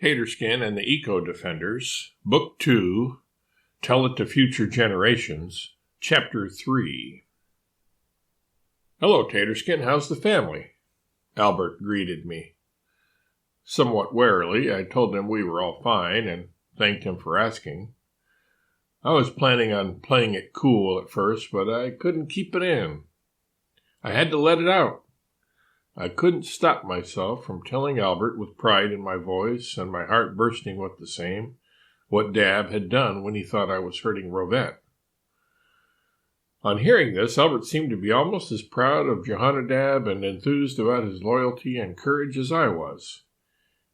Taterskin and the Eco-Defenders, Book 2, Tell It to Future Generations, Chapter 3. "Hello, Taterskin, how's the family?" Albert greeted me. Somewhat warily, I told him we were all fine and thanked him for asking. I was planning on playing it cool at first, but I couldn't keep it in. I had to let it out. I couldn't stop myself from telling Albert with pride in my voice and my heart bursting with the same, what Dab had done when he thought I was hurting Rovette. On hearing this, Albert seemed to be almost as proud of Jehonadab and enthused about his loyalty and courage as I was.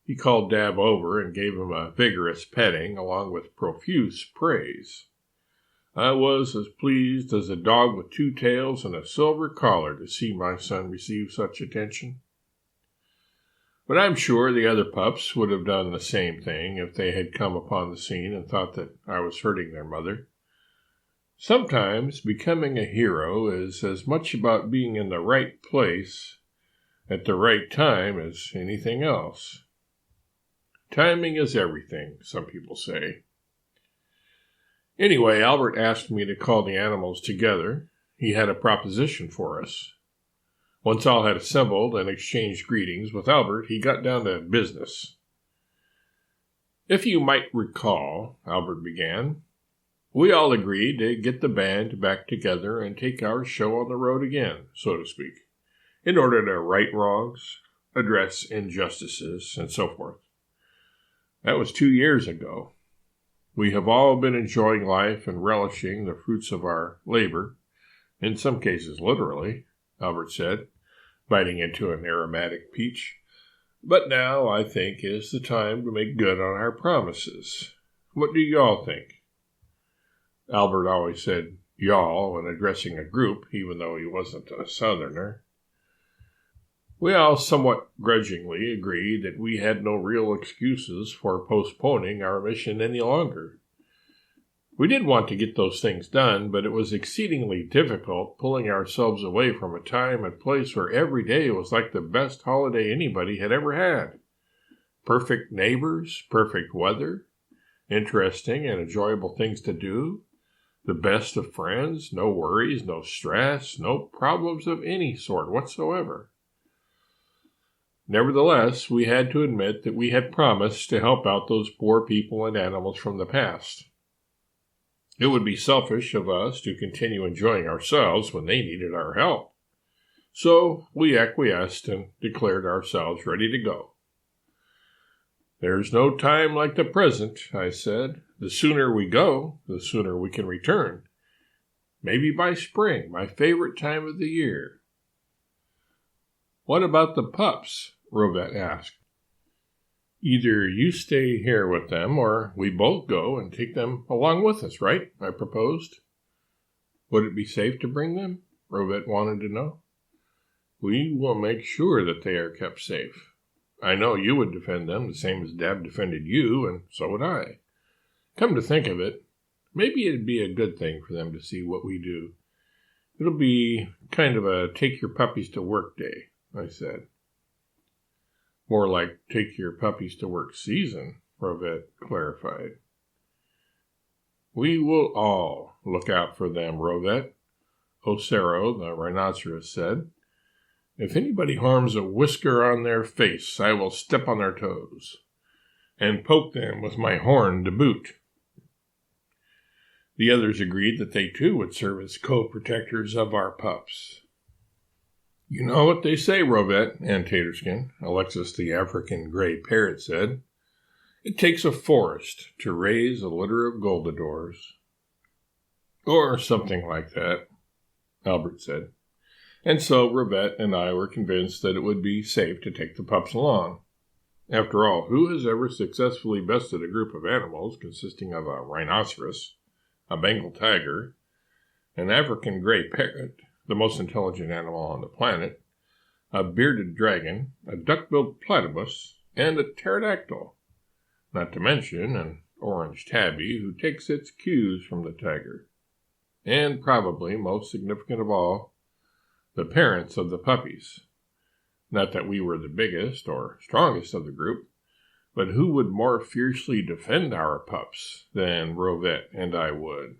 He called Dab over and gave him a vigorous petting, along with profuse praise. I was as pleased as a dog with 2 tails and a silver collar to see my son receive such attention. But I'm sure the other pups would have done the same thing if they had come upon the scene and thought that I was hurting their mother. Sometimes becoming a hero is as much about being in the right place at the right time as anything else. Timing is everything, some people say. Anyway, Albert asked me to call the animals together. He had a proposition for us. Once all had assembled and exchanged greetings with Albert, he got down to business. "If you might recall," Albert began, "we all agreed to get the band back together and take our show on the road again, so to speak, in order to right wrongs, address injustices, and so forth. That was 2 years ago. We have all been enjoying life and relishing the fruits of our labor, in some cases literally," Albert said, biting into an aromatic peach. "But now, I think, is the time to make good on our promises. What do y'all think?" Albert always said y'all when addressing a group, even though he wasn't a Southerner. We all somewhat grudgingly agreed that we had no real excuses for postponing our mission any longer. We did want to get those things done, but it was exceedingly difficult pulling ourselves away from a time and place where every day was like the best holiday anybody had ever had. Perfect neighbors, perfect weather, interesting and enjoyable things to do, the best of friends, no worries, no stress, no problems of any sort whatsoever. Nevertheless, we had to admit that we had promised to help out those poor people and animals from the past. It would be selfish of us to continue enjoying ourselves when they needed our help. So we acquiesced and declared ourselves ready to go. "There's no time like the present," I said. "The sooner we go, the sooner we can return. Maybe by spring, my favorite time of the year." "What about the pups?" Rovette asked. "Either you stay here with them, or we both go and take them along with us, right?" I proposed. "Would it be safe to bring them?" Rovette wanted to know. "We will make sure that they are kept safe. I know you would defend them the same as Dab defended you, and so would I. Come to think of it, maybe it'd be a good thing for them to see what we do. It'll be kind of a take-your-puppies-to-work day," I said. "More like take-your-puppies-to-work season," Rovette clarified. "We will all look out for them, Rovette," Ocero, the rhinoceros, said. "If anybody harms a whisker on their face, I will step on their toes, and poke them with my horn to boot." The others agreed that they too would serve as co-protectors of our pups. "You know what they say, Rovette and Taterskin," Alexis the African gray parrot said. "It takes a forest to raise a litter of goldadors." "Or something like that," Albert said. And so Rovette and I were convinced that it would be safe to take the pups along. After all, who has ever successfully bested a group of animals consisting of a rhinoceros, a Bengal tiger, an African gray parrot, the most intelligent animal on the planet, a bearded dragon, a duck-billed platypus, and a pterodactyl, not to mention an orange tabby who takes its cues from the tiger. And probably, most significant of all, the parents of the puppies. Not that we were the biggest or strongest of the group, But who would more fiercely defend our pups than Rovette and I would?